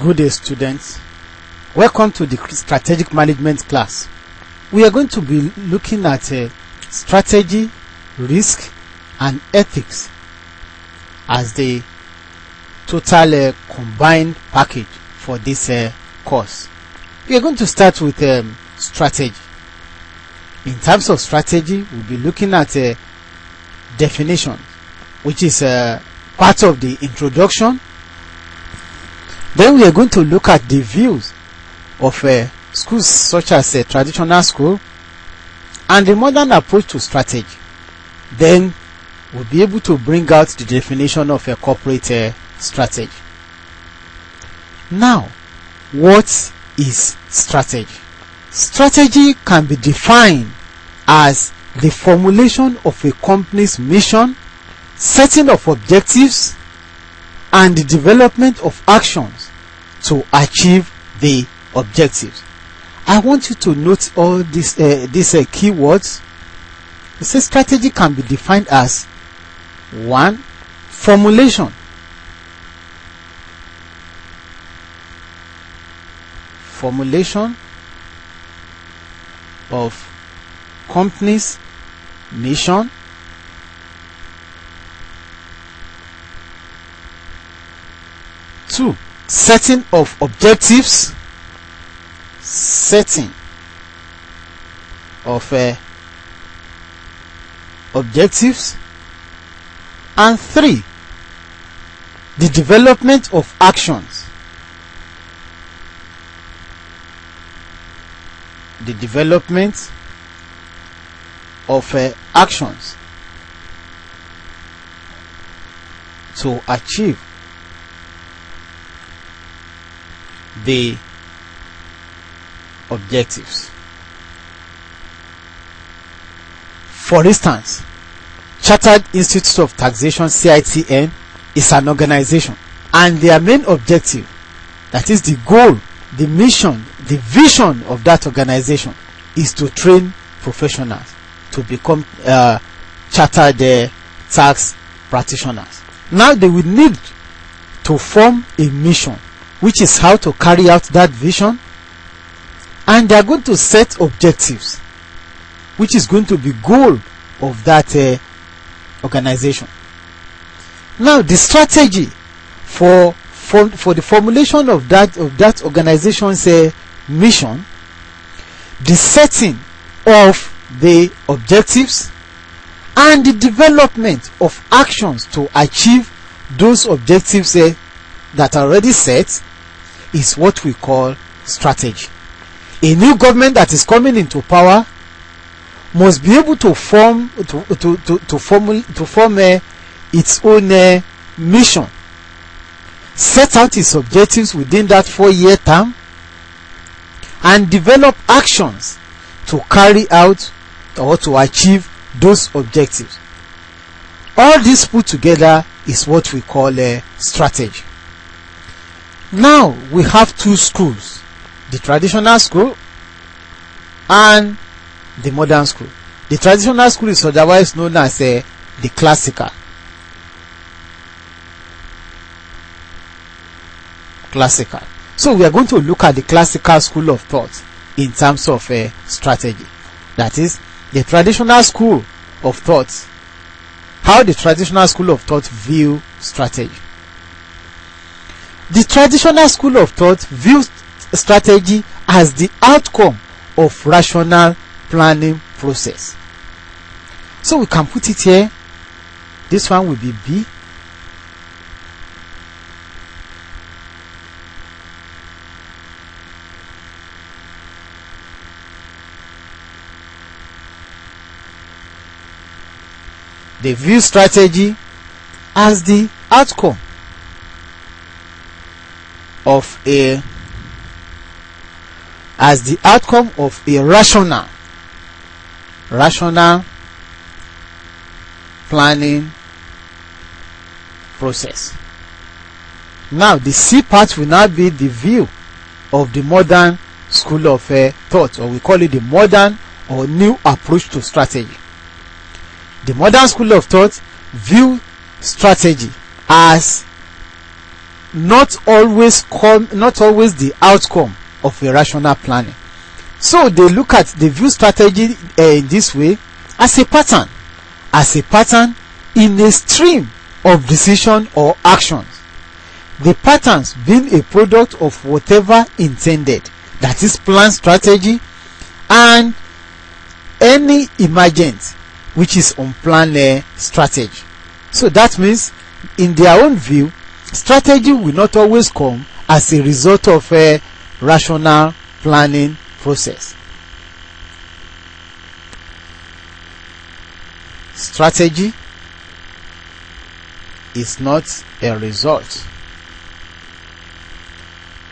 Good day, students. Welcome to the strategic management class. We are going to be looking at strategy, risk and ethics as the total combined package for this course. We are going to start with strategy. In terms of strategy, we'll be looking at definition, which is part of the introduction. Then we are going to look at the views of schools such as a traditional school and the modern approach to strategy. Then we'll be able to bring out the definition of a corporate strategy. Now, what is strategy? Strategy can be defined as the formulation of a company's mission, setting of objectives, and the development of actions to achieve the objectives. I want you to note all these keywords. It says strategy can be defined as 1. Formulation. Formulation of company's mission, two, setting of objectives, setting of objectives, and 3, the development of actions. The development of actions to achieve the objectives. For instance, Chartered Institute of Taxation (CITN) is an organization, and their main objective, that is the goal, the mission, the vision of that organization, is to train professionals to become chartered tax practitioners. Now they will need to form a mission, which is how to carry out that vision, and they are going to set objectives, which is going to be goal of that organization. Now the strategy for the formulation of that organization's mission, the setting of the objectives, and the development of actions to achieve those objectives that are already set, is what we call strategy. A new government that is coming into power must be able to form its own mission, set out its objectives within that 4-year term, and develop actions to carry out or to achieve those objectives. All this put together is what we call a strategy. Now we have 2 schools, the traditional school and the modern school. The traditional school is otherwise known as the classical. So we are going to look at the classical school of thought in terms of strategy. That is the traditional school of thought. How the traditional school of thought view strategy. The traditional school of thought views strategy as the outcome of rational planning process. So we can put it here. This one will be B. They view strategy as the outcome of a rational planning process. Now the C part will now be the view of the modern school of thought, or we call it the modern or new approach to strategy. The modern school of thought view strategy as not always the outcome of a rational planning. So they view strategy in this way as a pattern in a stream of decision or actions. The patterns being a product of whatever intended, that is planned strategy, and any emergent, which is unplanned strategy. So that means, in their own view, strategy will not always come as a result of a rational planning process. Strategy is not a result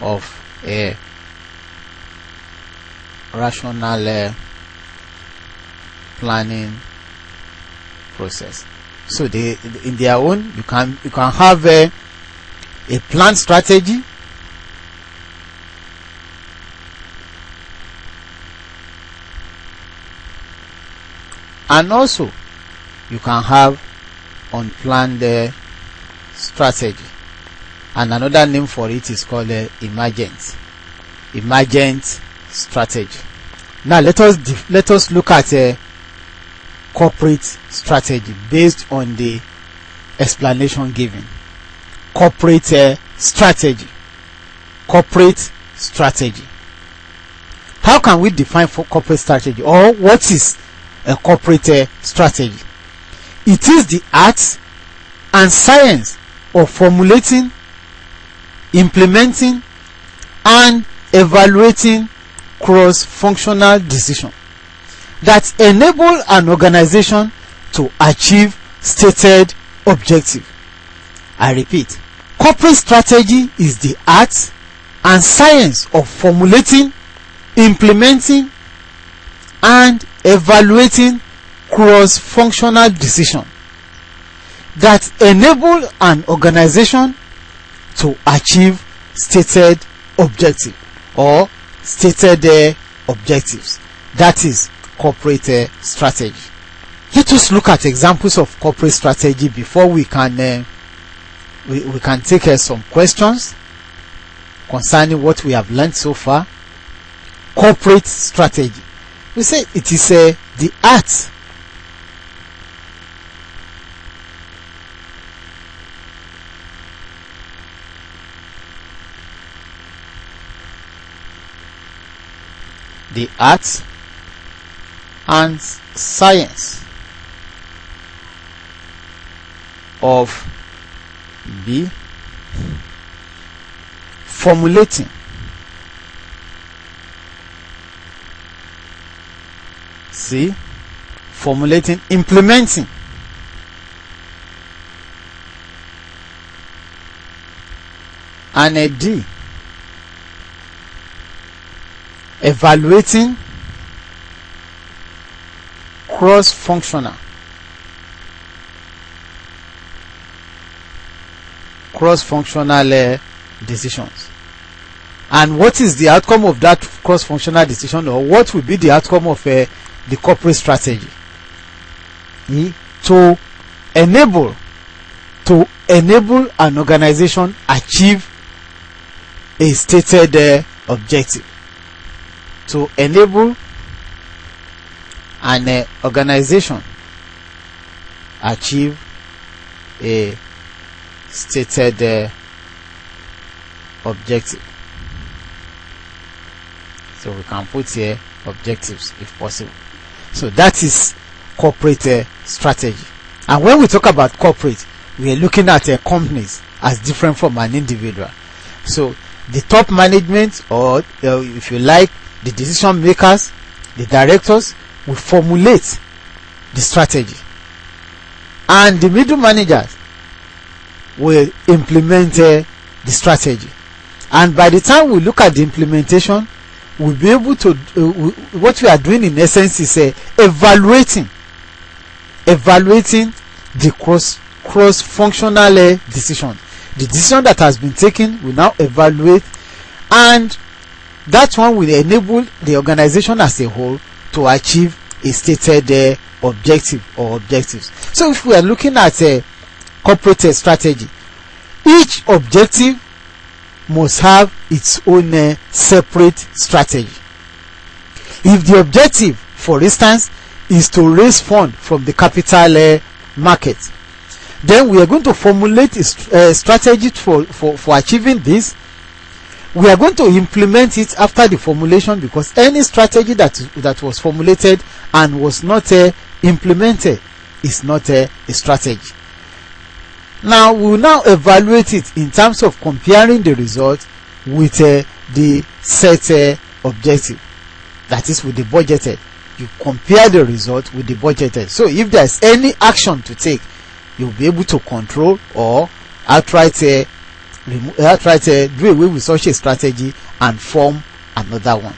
of a rational planning process. So in their own, you can have a planned strategy, and also you can have unplanned strategy, and another name for it is called emergent strategy. Now let us look at corporate strategy based on the explanation given. Corporate strategy. How can we define for corporate strategy, or what is a corporate strategy? It is the art and science of formulating, implementing, and evaluating cross-functional decisions that enable an organization to achieve stated objectives. I repeat, corporate strategy is the art and science of formulating, implementing, and evaluating cross-functional decisions that enable an organization to achieve stated objectives or stated objectives. That is corporate strategy. Let us look at examples of corporate strategy before we can we can take some questions concerning what we have learned so far. Corporate strategy, we say it is the art and science of B, formulating, C, formulating, implementing, and D, evaluating cross-functional decisions. And what is the outcome of that cross-functional decision, or what will be the outcome of the corporate strategy? To enable an organization achieve a stated objective. To enable an organization achieve a stated objective. So we can put here objectives if possible. So that is corporate strategy. And when we talk about corporate, we are looking at companies as different from an individual. So the top management, or if you like, the decision makers, the directors, will formulate the strategy, and the middle managers will implement the strategy. And by the time we look at the implementation, we'll be able to what we are doing in essence is evaluating the cross-functional decision. The decision that has been taken, we now evaluate, and that one will enable the organization as a whole to achieve a stated objective or objectives. So if we are looking at a corporate strategy, each objective must have its own separate strategy. If the objective, for instance, is to raise funds from the capital market, then we are going to formulate a strategy for achieving this. We are going to implement it after the formulation, because any strategy that was formulated and was not implemented is not a strategy. Now we will now evaluate it in terms of comparing the result with the set objective, that is with the budgeted. You compare the result with the budgeted. So if there is any action to take, you'll be able to control or outright do away with such a strategy and form another one.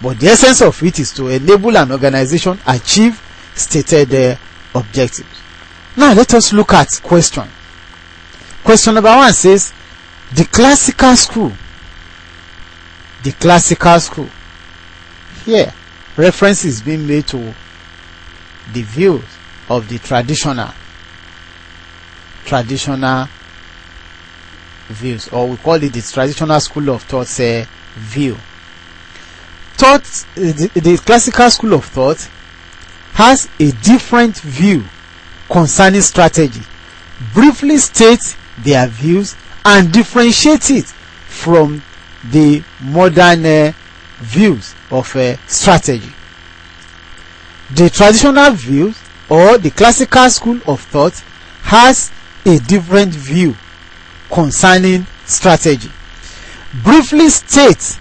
But the essence of it is to enable an organization achieve stated objectives. Now let us look at question. Question number 1 says, the classical school. The classical school. Here, reference is being made to the views of the traditional views, or we call it the traditional school of thought view. The classical school of thought has a different view concerning strategy, briefly state their views and differentiate it from the modern views of strategy. The traditional views, or the classical school of thought, has a different view concerning strategy, briefly state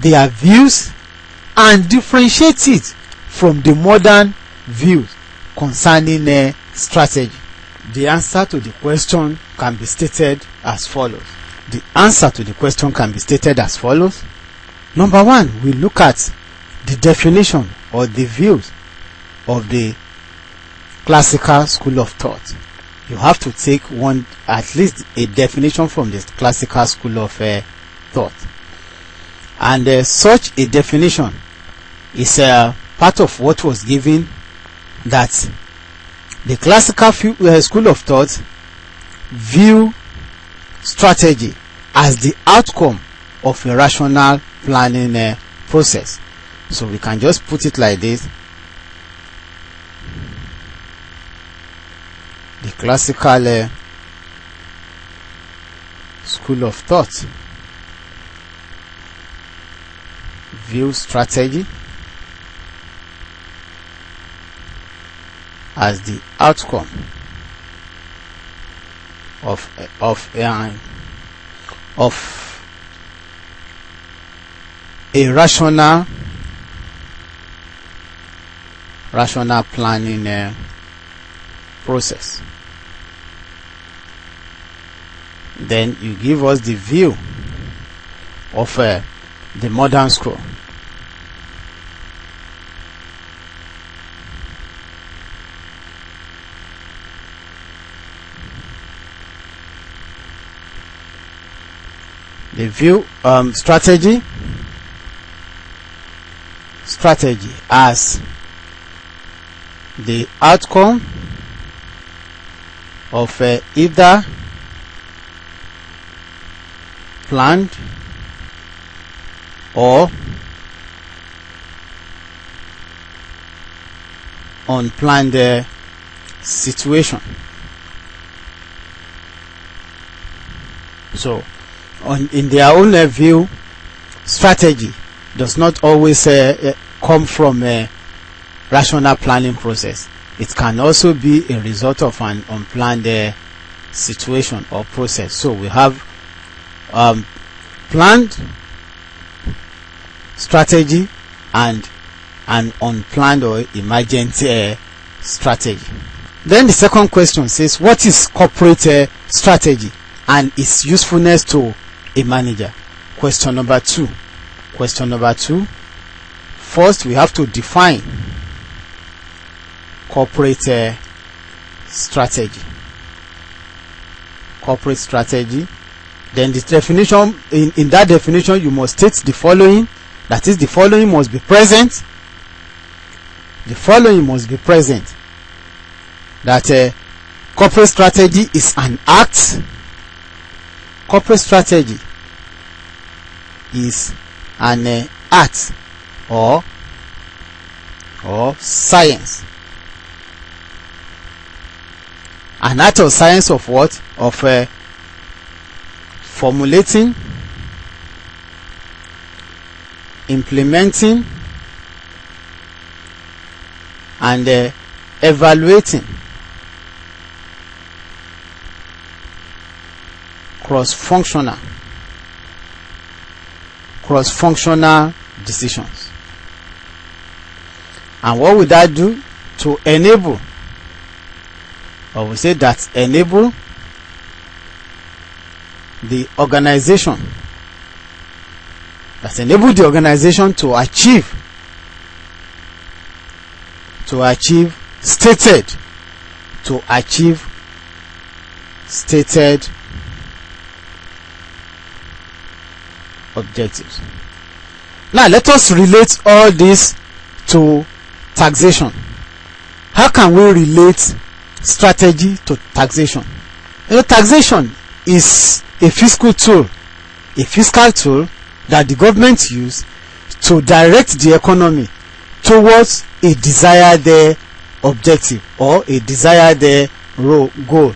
their views and differentiate it from the modern views concerning strategy. The answer to the question can be stated as follows. The answer to the question can be stated as follows. Number 1, we look at the definition or the views of the classical school of thought. You have to take at least a definition from the classical school of thought, and such a definition is part of what was given, that the classical school of thought view strategy as the outcome of a rational planning process. So we can just put it like this. The classical school of thought view strategy as the outcome of a rational planning process. Then you give us the view of the modern school. The view strategy as the outcome of either planned or unplanned situation. So in their own view, strategy does not always come from a rational planning process. It can also be a result of an unplanned situation or process. So we have planned strategy and an unplanned or emergent strategy. Then the second question says, what is corporate strategy and its usefulness to a manager? Question number 2. First, we have to define corporate strategy. Then the definition, in that definition you must state the following, that is, the following must be present. That corporate strategy is an act. corporate strategy is an art or science. An art or science of what? Of formulating, implementing, and evaluating cross-functional decisions. And what would that do? To enable, or we say that enable the organization, to achieve stated objectives. Now let us relate all this to taxation. How can we relate strategy to taxation? Taxation is a fiscal tool that the government use to direct the economy towards a desired objective or a desired goal.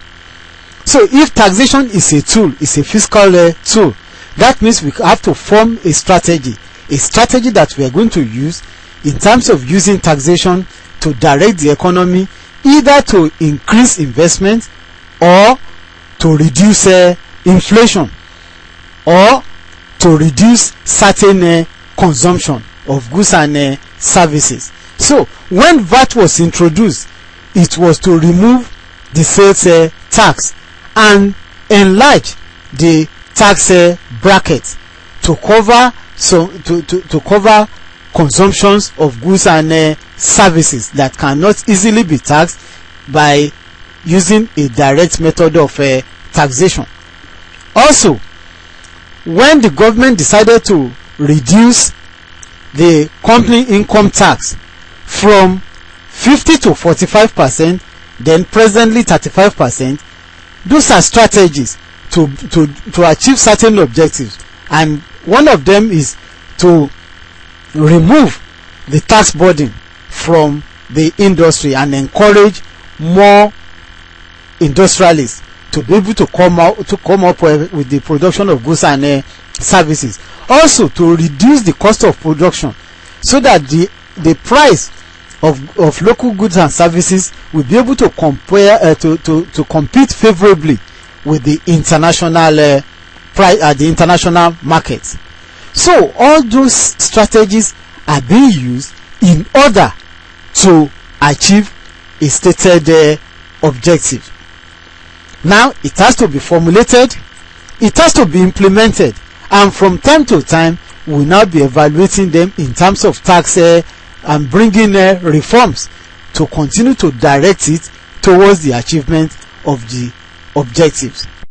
So if taxation is a fiscal tool, that means we have to form a strategy that we are going to use in terms of using taxation to direct the economy, either to increase investment or to reduce inflation, or to reduce certain consumption of goods and services. So when VAT was introduced, it was to remove the sales tax and enlarge the tax bracket to cover to cover consumptions of goods and services that cannot easily be taxed by using a direct method of taxation. Also, when the government decided to reduce the company income tax from 50 to 45%, then presently 35%, those are strategies to achieve certain objectives, and one of them is to remove the tax burden from the industry and encourage more industrialists to be able to come up with the production of goods and services. Also to reduce the cost of production, so that the price of local goods and services will be able to compare to compete favorably with the international price at the international markets. So all those strategies are being used in order to achieve a stated objective. Now it has to be formulated, it has to be implemented, and from time to time we will now be evaluating them in terms of tax and bringing reforms to continue to direct it towards the achievement of the objectives.